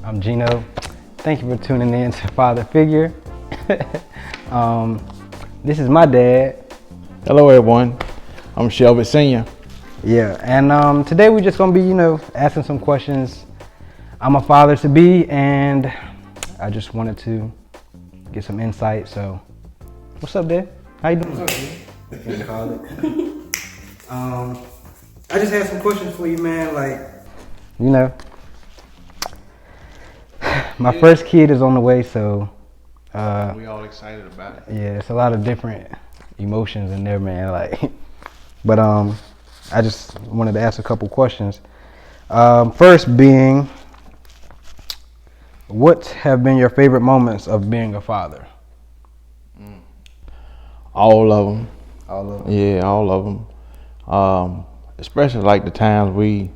I'm Gino. Thank you for tuning in to Father Figure. This is my dad. Hello, everyone. I'm Shelby Senior. Yeah, and today we're just gonna be, asking some questions. I'm a father to be, and I just wanted to get some insight. So, what's up, Dad? How you doing? I can't call it. I just had some questions for you, man. My first kid is on the way, so We all excited about it. yeah, it's a lot of different emotions in there, man. But I just wanted to ask a couple questions. First being, what have been your favorite moments of being a father? All of them. All of them. Yeah, all of them. Especially like the times we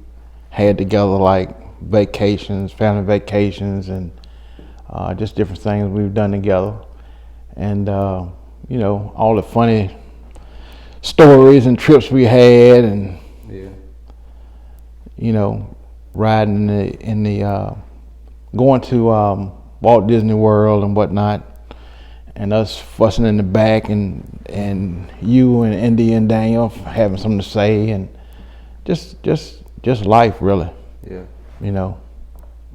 had together, like vacations, family vacations, and just different things we've done together. And all the funny stories and trips we had, and riding in the going to Walt Disney World and whatnot, and us fussing in the back, and you and Indy and Daniel having something to say, and just life, really. Yeah.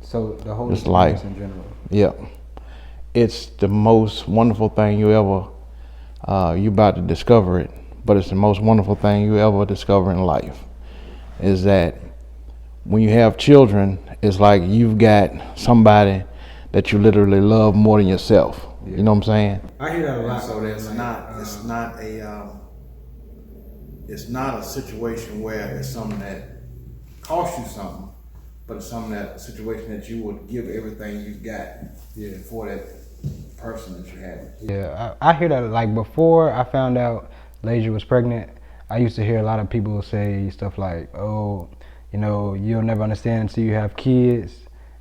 So the whole Just life experience in general. Yep. It's the most wonderful thing you ever, you about to discover it, but it's the most wonderful thing you ever discover in life, is that when you have children, it's like you've got somebody that you literally love more than yourself. Yeah. You know what I'm saying? I hear that a lot. So it's not a situation where it's something that costs you something, but it's a situation that you would give everything you got for that person that you have. Yeah, I hear that. Like, before I found out Lasia was pregnant, I used to hear a lot of people say stuff like, oh, you'll never understand until you have kids.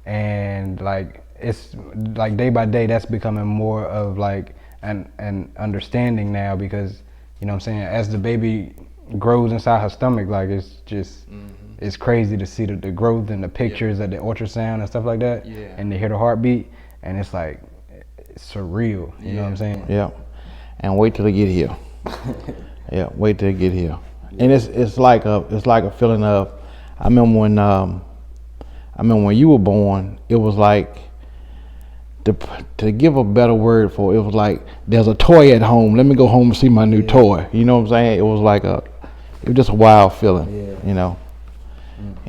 And like, it's like day by day that's becoming more of like an understanding now, because what I'm saying, as the baby grows inside her stomach, like, it's just it's crazy to see the growth and the pictures of the ultrasound and stuff like that, and to hear the heartbeat, and it's like, it's surreal. You know what I'm saying? Yeah. And wait till they get here. Yeah, wait till they get here. And it's like a feeling of, I remember when you were born, it was like, to give a better word for it, was like, there's a toy at home, let me go home and see my new toy. You know what I'm saying? It was just a wild feeling.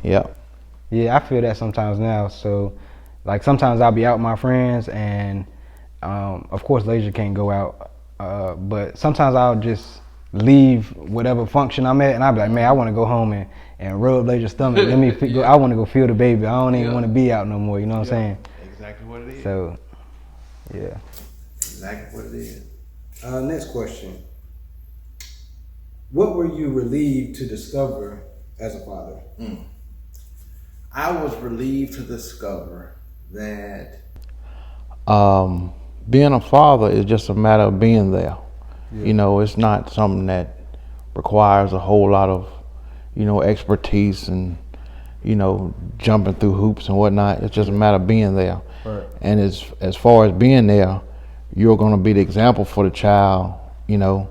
Yeah. Yeah, I feel that sometimes now. So, like, sometimes I'll be out with my friends, and of course Lasia can't go out, but sometimes I'll just leave whatever function I'm at, and I'll be like, man, I want to go home and rub Lasia's stomach. Let me go. I want to go feel the baby. I don't even want to be out no more. You know what I'm saying? Exactly what it is. So, yeah. Exactly what it is. Next question. What were you relieved to discover as a father? I was relieved to discover that being a father is just a matter of being there. It's not something that requires a whole lot of expertise and jumping through hoops and whatnot. It's just a matter of being there. Right. And as far as being there, you're going to be the example for the child. And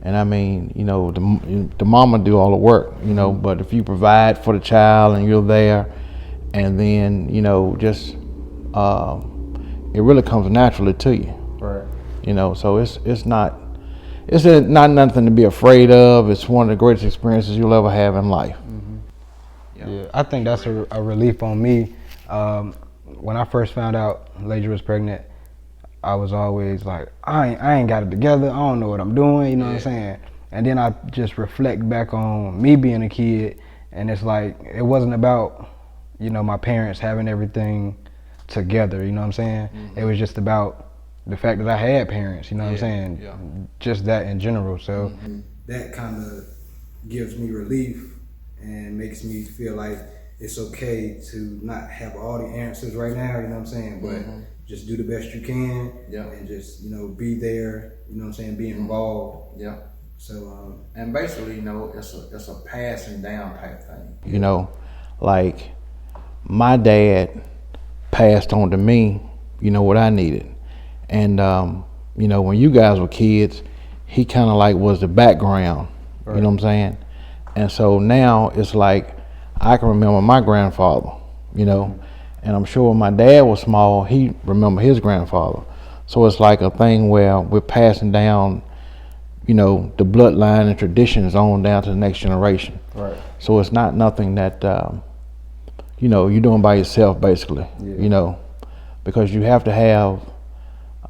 I mean, the mama do all the work, but if you provide for the child and you're there, and then, it really comes naturally to you. Right. So it's not nothing to be afraid of. It's one of the greatest experiences you'll ever have in life. Yeah, I think that's a relief on me. When I first found out Lasia was pregnant, I was always like, I ain't got it together. I don't know what I'm doing. You know what I'm saying? And then I just reflect back on me being a kid, and it's like, it wasn't about, my parents having everything together. You know what I'm saying? It was just about the fact that I had parents. You know what I'm saying? Yeah. Just that in general. So That kind of gives me relief and makes me feel like it's okay to not have all the answers right now, you know what I'm saying? But just do the best you can, and just, be there, you know what I'm saying, be involved. Yeah. So and basically, it's a passing down type thing. Like, my dad passed on to me, you know, what I needed. And you know, when you guys were kids, he kind of like was the background. Right. You know what I'm saying? And so now it's like I can remember my grandfather, you know, and I'm sure when my dad was small, he remembered his grandfather. So it's like a thing where we're passing down, you know, the bloodline and traditions on down to the next generation. Right. So it's not nothing that, you know, you're doing by yourself, basically, you know, because you have to have,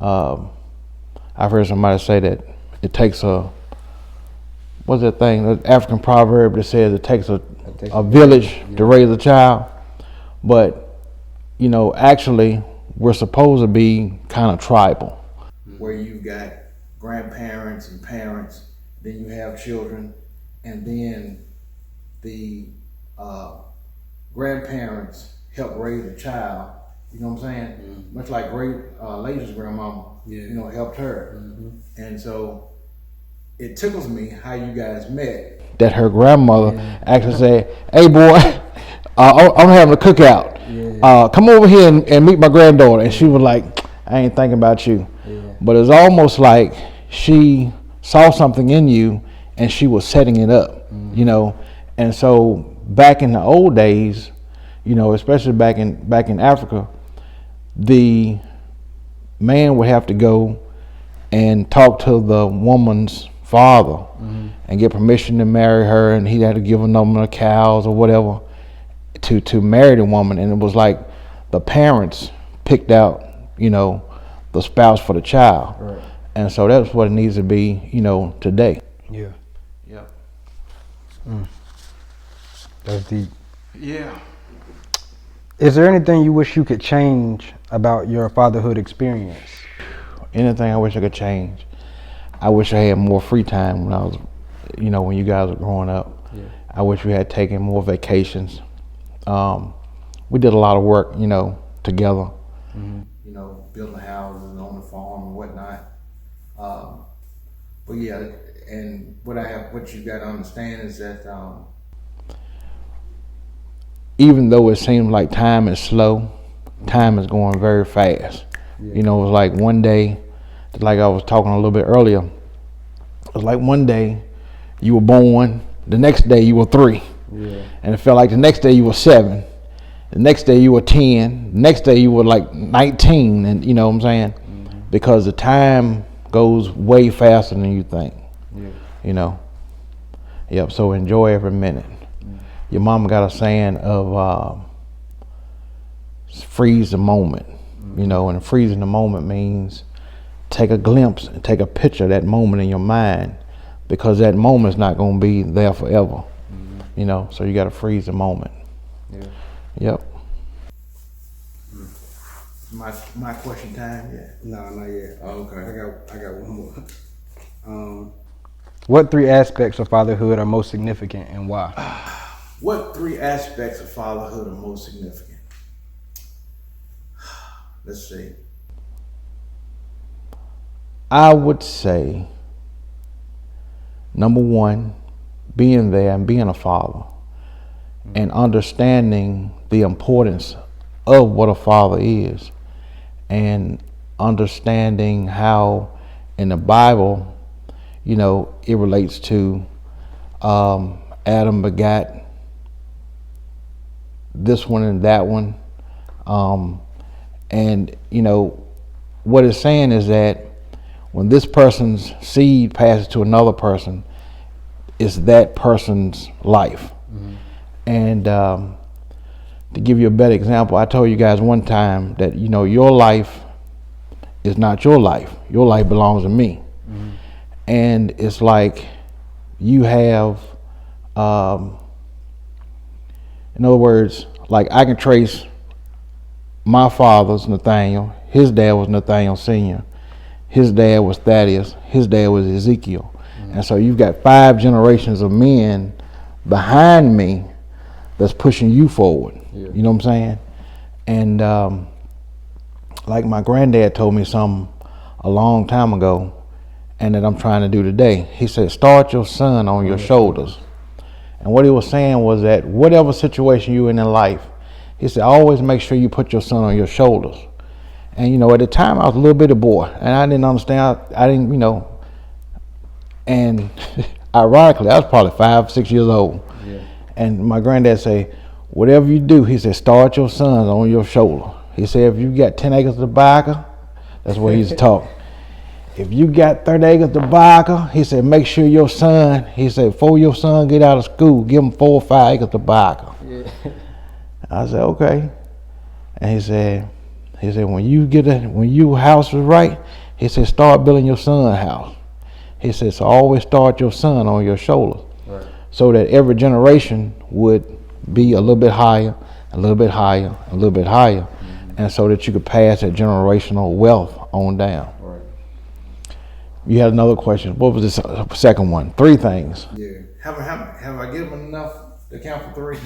I've heard somebody say that it takes what's that thing, the African proverb that says it takes a village to raise a child. But, you know, actually, we're supposed to be kind of tribal. Where you've got grandparents and parents, then you have children, and then the grandparents help raise the child. You know what I'm saying? Mm-hmm. Much like Layla's grandmama, you know, helped her. Mm-hmm. And so it tickles me how you guys met. That her grandmother actually said, "Hey boy, I'm having a cookout. Come over here and meet my granddaughter." And she was like, "I ain't thinking about you." But it's almost like she saw something in you and she was setting it up, you know. And so back in the old days, you know, especially back in Africa, the man would have to go and talk to the woman's father and get permission to marry her, and he had to give a number of cows or whatever to marry the woman. And it was like the parents picked out, you know, the spouse for the child. Right. And so that's what it needs to be, you know, today. Yeah. Yep. That's deep. Yeah. Is there anything you wish you could change about your fatherhood experience? Anything I wish I could change? I wish I had more free time when I was, you know, when you guys were growing up. Yeah. I wish we had taken more vacations. We did a lot of work, you know, together. Mm-hmm. You know, building houses and on the farm and whatnot. But yeah, and what you got to understand is that even though it seems like time is slow, time is going very fast. Yeah. You know, it was like one day, like I was talking a little bit earlier, it was like one day you were born, the next day you were 3. Yeah. And it felt like the next day you were 7. The next day you were 10. The next day you were like 19, and you know what I'm saying? Mm-hmm. Because the time goes way faster than you think. Yeah. You know? Yep, so enjoy every minute. Mm-hmm. Your mama got a saying of freeze the moment. Mm-hmm. You know, and freezing the moment means take a glimpse and take a picture of that moment in your mind, because that moment's not going to be there forever. Mm-hmm. You know, so you got to freeze the moment. Yeah. Yep. My question time? Yeah. No, not yet. Oh, okay. I got one more. What 3 aspects of fatherhood are most significant and why? What 3 aspects of fatherhood are most significant? Let's see. I would say, number 1, being there and being a father, and understanding the importance of what a father is, and understanding how in the Bible, you know, it relates to Adam begat this one and that one, and you know what it's saying is that when this person's seed passes to another person, it's that person's life. Mm-hmm. And to give you a better example, I told you guys one time that, you know, your life is not your life. Your life belongs to me. Mm-hmm. And it's like you have, in other words, like I can trace my father's Nathaniel. His dad was Nathaniel Sr. His dad was Thaddeus. His dad was Ezekiel. Mm-hmm. And so you've got 5 generations of men behind me that's pushing you forward. Yeah. You know what I'm saying? And like my granddad told me something a long time ago, and that I'm trying to do today. He said, start your son on your shoulders. And what he was saying was that whatever situation you're in life, He said, always make sure you put your son on your shoulders. And, you know, at the time I was a little bitty boy and I didn't understand. I didn't, you know, and ironically, I was probably 5, 6 years old. Yeah. And my granddad say, whatever you do, he said, start your sons on your shoulder. He said, if you got 10 acres of tobacco, that's what he used to talk. If you got 30 acres of tobacco, he said, make sure your son, he said, before your son get out of school, give him 4 or 5 acres of tobacco. Yeah. I said, okay. And he said, when your house is right, he said, start building your son's house. He said, so always start your son on your shoulders. Right. So that every generation would be a little bit higher, a little bit higher, a little bit higher. Mm-hmm. And so that you could pass that generational wealth on down. Right. You had another question. What was the second one? 3 things. Yeah. Have I given enough to count for 3?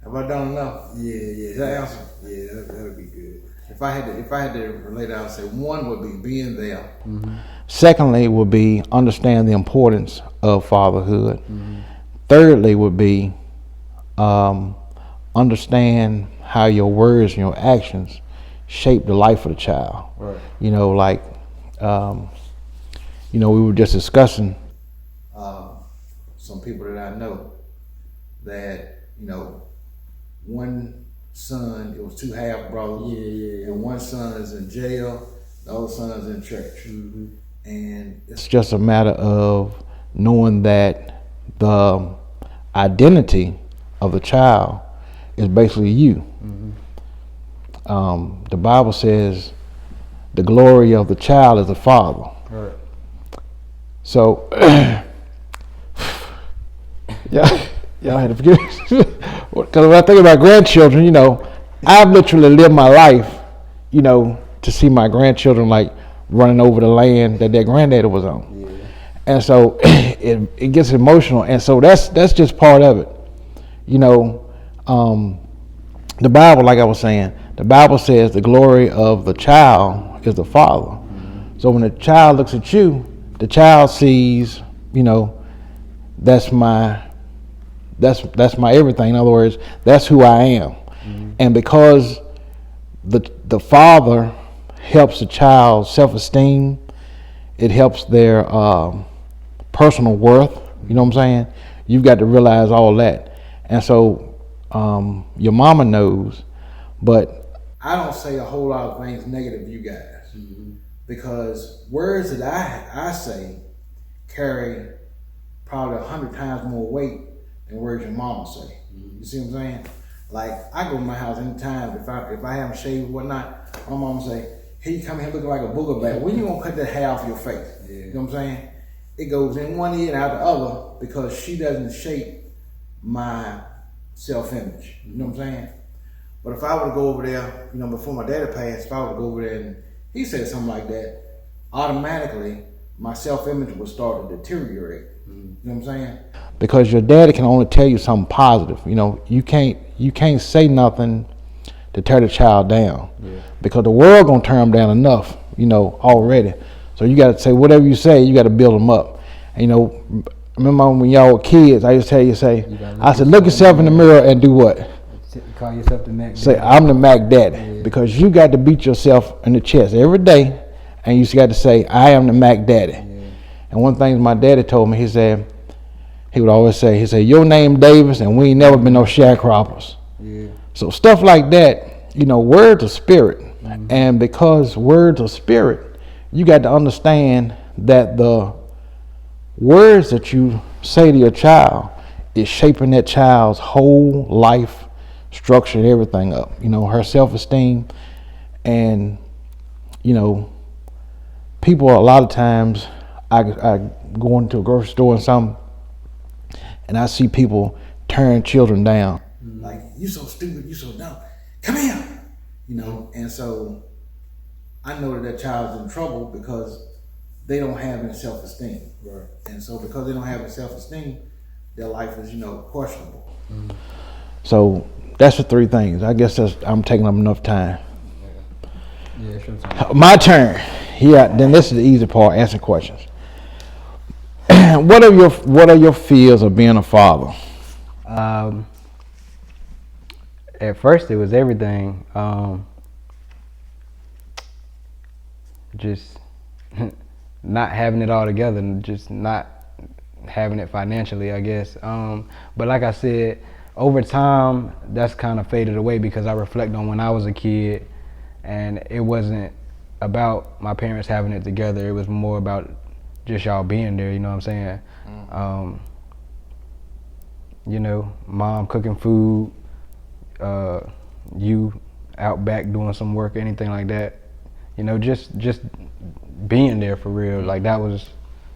Have I done enough? Yeah. Is that answer? Yeah, that'll be good. If I had to relate, I would say 1 would be being there. Mm-hmm. Secondly, would be understand the importance of fatherhood. Mm-hmm. Thirdly, would be understand how your words and your actions shape the life of the child. Right. You know, like, you know, we were just discussing some people that I know that, you know, one son, it was 2 half brothers, and one son is in jail, the other son is in church. Mm-hmm. And it's just a matter of knowing that the identity of the child is basically you. Mm-hmm. The Bible says the glory of the child is the father. Right. So, y'all had to forgive me. Because when I think about grandchildren, you know, I've literally lived my life, you know, to see my grandchildren like running over the land that their granddaddy was on. Yeah. And so it gets emotional. And so that's just part of it. You know, the Bible, like I was saying, the Bible says the glory of the child is the father. Mm-hmm. So when the child looks at you, the child sees, you know, that's my everything. In other words, that's who I am. Mm-hmm. And because the father helps the child's self-esteem, it helps their personal worth. You know what I'm saying? You've got to realize all that. And so your mama knows, but I don't say a whole lot of things negative, you guys, mm-hmm. because words that I say carry probably 100 times more weight than words your mama say. Mm-hmm. You see what I'm saying? Like, I go to my house anytime, if I haven't shaved or whatnot, my mama say, hey, you come here looking like a booger bag. When you gonna cut that hair off your face? Yeah. You know what I'm saying? It goes in one ear and out the other because she doesn't shape my self-image. You know what I'm saying? But if I were to go over there, you know, before my daddy passed, if I were to go over there and he said something like that, automatically my self-image would start to deteriorate. Mm-hmm. You know what I'm saying? Because your daddy can only tell you something positive. You know, you can't say nothing to tear the child down. Yeah. Because the world gonna tear them down enough, you know, already. So you gotta say whatever you say, you gotta build them up. And, you know, remember when y'all were kids, I used to tell you, I said, look yourself in the mirror and do what? Call yourself the Mac Daddy. Say, I'm the Mac Daddy. Yeah. Because you got to beat yourself in the chest every day, and you just got to say, I am the Mac Daddy. Yeah. And one thing my daddy told me, he would always say, your name Davis, and we ain't never been no sharecroppers. Yeah. So stuff like that, you know, words are spirit. Mm-hmm. And because words are spirit, you got to understand that the words that you say to your child is shaping that child's whole life structure and everything up. You know, her self-esteem. And, you know, people a lot of times, I go into a grocery store and something, and I see people turn children down. Like, you so stupid, you so dumb. Come here. You know, and so I know that child's in trouble because they don't have any self-esteem. Right. And so because they don't have any self-esteem, their life is, you know, questionable. Mm-hmm. So that's the 3 things. I guess I'm taking up enough time. Yeah, sure. My turn. Yeah, then this is the easy part, answering questions. What are your fears of being a father? At first, it was everything. Just not having it all together, and just not having it financially, I guess. But like I said, over time, that's kind of faded away because I reflect on when I was a kid, and it wasn't about my parents having it together. It was more about just y'all being there. You know what I'm saying? You know, mom cooking food, you out back doing some work, anything like that. You know, just being there for real. Like that was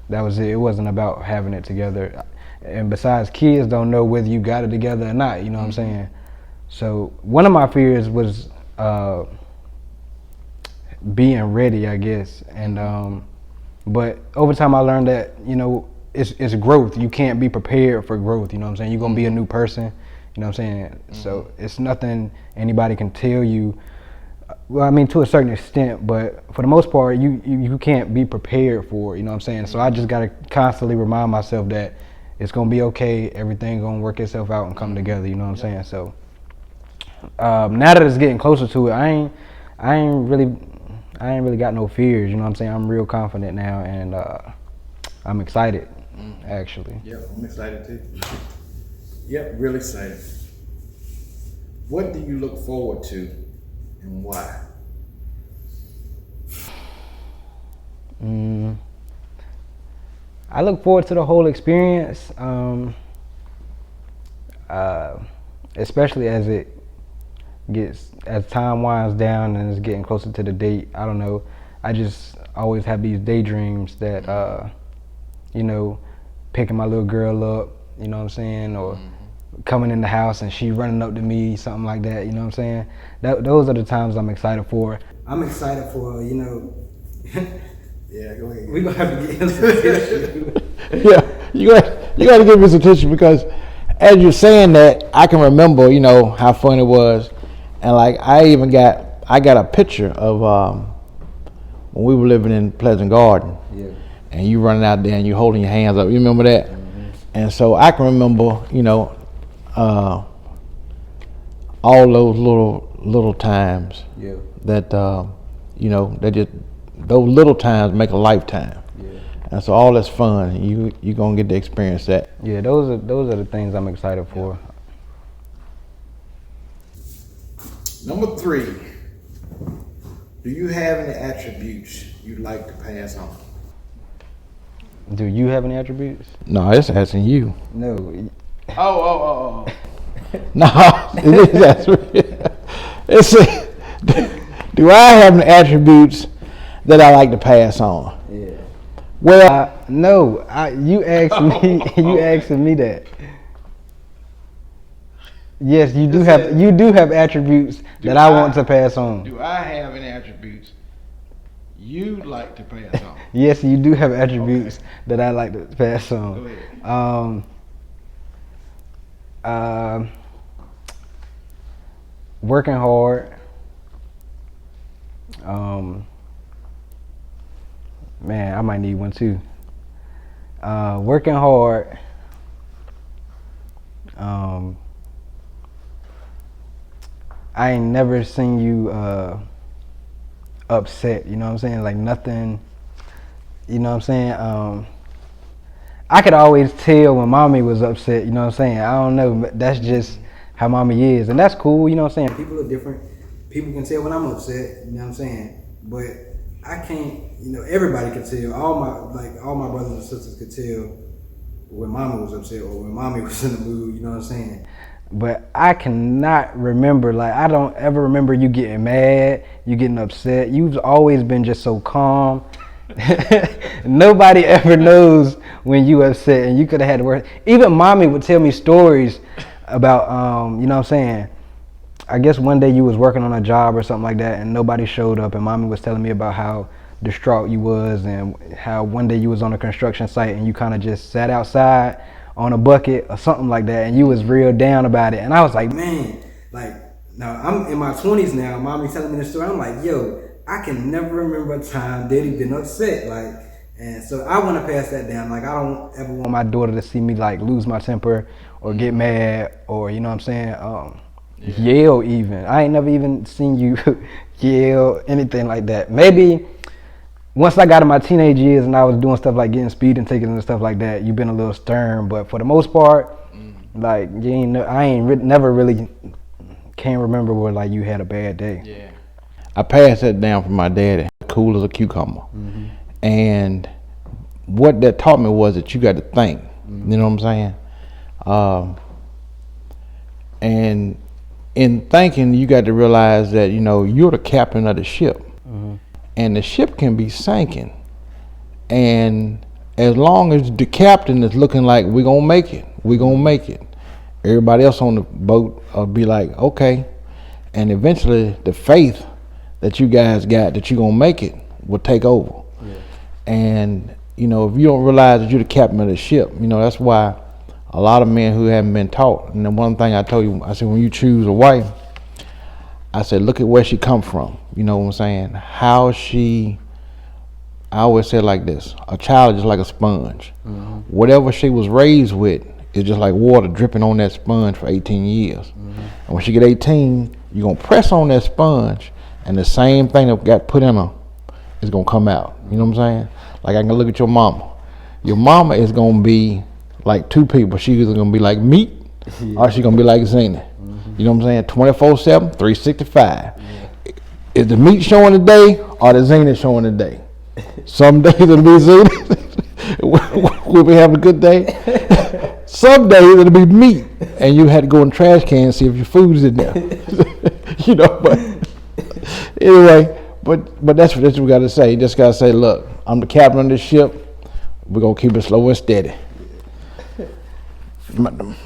it. It wasn't about having it together. And besides, kids don't know whether you got it together or not. You know what I'm saying? So one of my fears was being ready, I guess. And but over time, I learned that it's growth. You can't be prepared for growth. You know what I'm saying? You're gonna be a new person. You know what I'm saying? So it's nothing anybody can tell you. Well, I mean, to a certain extent, but for the most part, you can't be prepared for it, you know what I'm saying? So I just got to constantly remind myself that it's going to be okay, everything going to work itself out and come together, you know what I'm saying? So now that it's getting closer to it, I ain't really got no fears, you know what I'm saying? I'm real confident now, and I'm excited, actually. Yep, I'm excited too. Yep, real excited. What do you look forward to? And why? I look forward to the whole experience, especially as time winds down and it's getting closer to the date. I don't know. I just always have these daydreams that, picking my little girl up, you know what I'm saying, or coming in the house and she running up to me, something like that, you know what I'm saying? Those are the times I'm excited for. I'm excited for, Yeah, go ahead. we're going to have to get him some tissue. Yeah, you got to give me some attention because as you're saying that, I can remember, how fun it was, and like I got a picture of when we were living in Pleasant Garden, and you running out there and you holding your hands up. You remember that? And so I can remember, all those little times that that just those little times make a lifetime. And so all that's fun. You gonna get to experience that. Yeah, those are the things I'm excited for. Number 3, do you have any attributes you'd like to pass on? Do you have any attributes? No, it's asking you. No. Oh. No, it is asking. It's do I have any attributes that I like to pass on? Yeah. Well, No. You asked me. You asking me that. Yes, you do have. You do have attributes that I want to pass on. Do I have any attributes you'd like to pass on? Yes, you do have attributes that I like to pass on. Go ahead. Working hard. Man, I might need one too. Working hard. I ain't never seen you upset, you know what I'm saying? Like nothing, you know what I'm saying? I could always tell when mommy was upset, you know what I'm saying? I don't know, but that's just how mommy is, and that's cool, you know what I'm saying? People are different. People can tell when I'm upset, you know what I'm saying? But I can't, everybody can tell. All my brothers and sisters could tell when mommy was upset or when mommy was in the mood, you know what I'm saying? But I cannot remember, like I don't ever remember you getting mad, you getting upset. You've always been just so calm. Nobody ever knows when you upset, and you could have had the worst. Even mommy would tell me stories about, you know what I'm saying? I guess one day you was working on a job or something like that, and nobody showed up, and mommy was telling me about how distraught you was, and how one day you was on a construction site and you kind of just sat outside on a bucket or something like that, and you was real down about it. And I was like, man, like now I'm in my 20s now. Mommy telling me the story. I'm like, yo, I can never remember a time Daddy been upset. Like, and so I want to pass that down. Like, I don't ever want my daughter to see me like lose my temper or get mad, or you know what I'm saying. yell even. I ain't never even seen you yell, anything like that. Maybe once I got in my teenage years and I was doing stuff like getting speeding tickets and stuff like that, you've been a little stern. But for the most part, like you ain't, never really can't remember where like you had a bad day. Yeah. I passed that down from my daddy, cool as a cucumber. And what that taught me was that you got to think. You know what I'm saying? And in thinking, you got to realize that, you know, you're the captain of the ship. And the ship can be sinking. And as long as the captain is looking like we're going to make it, we're going to make it. Everybody else on the boat will be like, okay. And eventually the faith that you guys got that you're going to make it will take over. And, you know, if you don't realize that you're the captain of the ship, you know, that's why a lot of men who haven't been taught. And the one thing I told you, I said, when you choose a wife, I said, look at where she come from. You know what I'm saying? How she, I always say it like this, a child is just like a sponge. Whatever she was raised with is just like water dripping on that sponge for 18 years. And when she get 18, you're going to press on that sponge and the same thing that got put in her is going to come out. You know what I'm saying? Like I can look at your mama. Your mama is going to be like two people. She's either going to be like meat or she's going to be like Zena. You know what I'm saying? 24/7, 365. Is the meat showing today or the Zena showing today? Some days it'll be Zena. We'll be having a good day. Some days it'll be meat, and you had to go in the trash can and see if your food's in there. You know, but anyway, but that's what we got to say. You just got to say, look, I'm the captain of this ship. We're going to keep it slow and steady.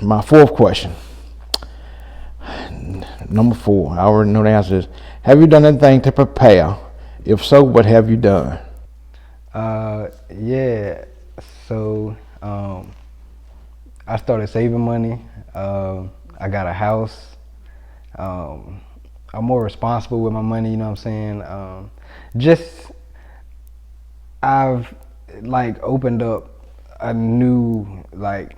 My fourth question. Number 4, I already know the answer is, have you done anything to prepare? If so, what have you done? Yeah, so I started saving money. I got a house. I'm more responsible with my money, you know what I'm saying? I've like opened up a new like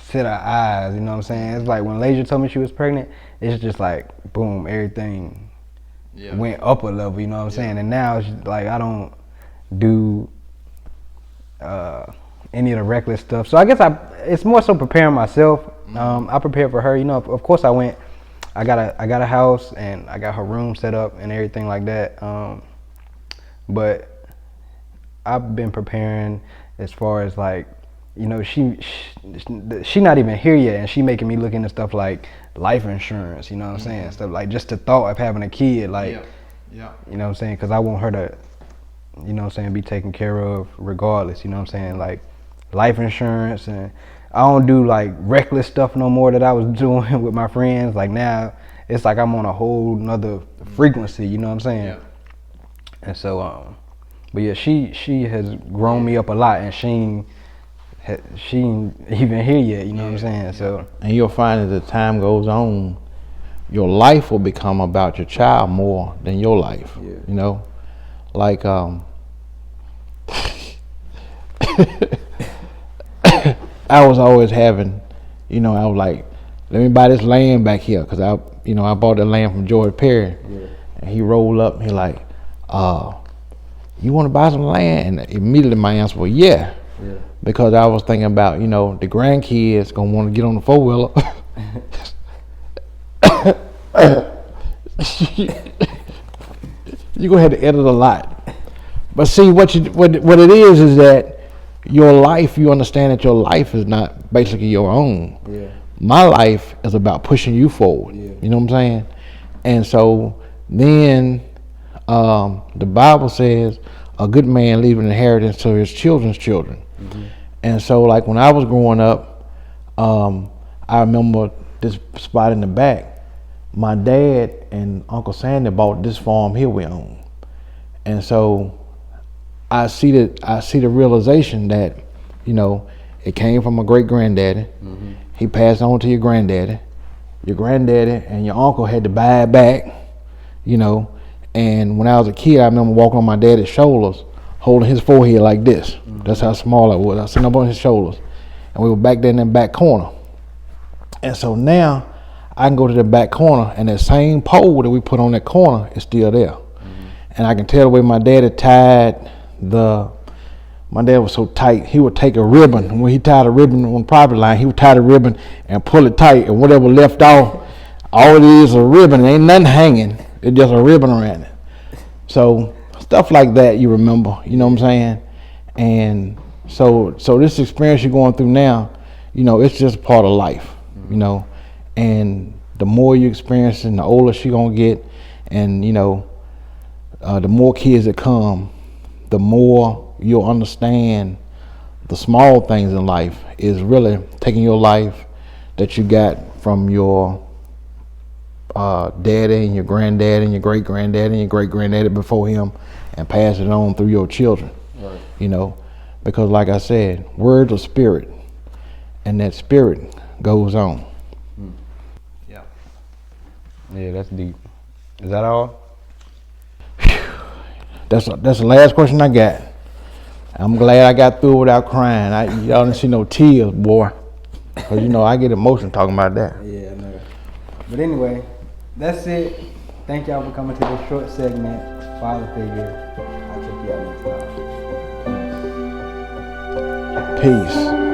set of eyes, you know what I'm saying? It's like when Lasia told me she was pregnant, it's just like boom, everything went up a level, you know what I'm saying? And now it's like I don't do any of the reckless stuff. So I guess it's more so preparing myself. I prepared for her, you know. Of course I got a house and I got her room set up and everything like that. But I've been preparing as far as like, you know, she not even here yet, and she making me look into stuff like life insurance, you know what I'm saying? Stuff like just the thought of having a kid, like, you know what I'm saying? Because I want her to, you know what I'm saying, be taken care of regardless, you know what I'm saying? Like life insurance, and I don't do like reckless stuff no more that I was doing with my friends. Like now, it's like I'm on a whole nother frequency, you know what I'm saying? And so, but yeah, she has grown me up a lot, and she ain't even here yet, you know what I'm saying? So, and you'll find as the time goes on, your life will become about your child more than your life. You know, like I was always having, you know, I was like, let me buy this land back here, because I bought the land from George Perry, and he rolled up and he like, you want to buy some land? And immediately my answer was yeah. Because I was thinking about, you know, the grandkids gonna want to get on the 4-wheeler. You're gonna have to edit a lot. But see, what it is that your life, you understand that your life is not basically your own. My life is about pushing you forward. You know what I'm saying? And so then the Bible says a good man leaves an inheritance to his children's children. And so like when I was growing up, I remember this spot in the back. My dad and Uncle Sandy bought this farm here we own. And so I see the realization that, you know, it came from my great granddaddy. He passed on to your granddaddy. Your granddaddy and your uncle had to buy it back, you know. And when I was a kid, I remember walking on my daddy's shoulders, holding his forehead like this. That's how small I was. I was sitting up on his shoulders. And we were back there in that back corner. And so now I can go to the back corner, and that same pole that we put on that corner is still there. And I can tell the way my daddy tied my dad was so tight, he would take a ribbon. When he tied a ribbon on the property line, he would tie the ribbon and pull it tight, and whatever left off, all it is a ribbon. It ain't nothing hanging. It's just a ribbon around it. So stuff like that you remember, you know what I'm saying? And so this experience you're going through now, you know, it's just part of life, you know. And the more you experience and the older she gonna get, and you know, the more kids that come, the more you'll understand the small things in life is really taking your life that you got from your daddy and your granddad and your great granddad and your great granddaddy before him, and pass it on through your children. Right. You know, because like I said, words are spirit, and that spirit goes on. Yeah, that's deep. Is that all? That's the last question I got. I'm glad I got through without crying. Y'all didn't see no tears, boy. Cause you know I get emotional talking about that. Yeah, I know. But anyway, that's it. Thank y'all for coming to this short segment, Father Figure. I'll check you out next time. Peace.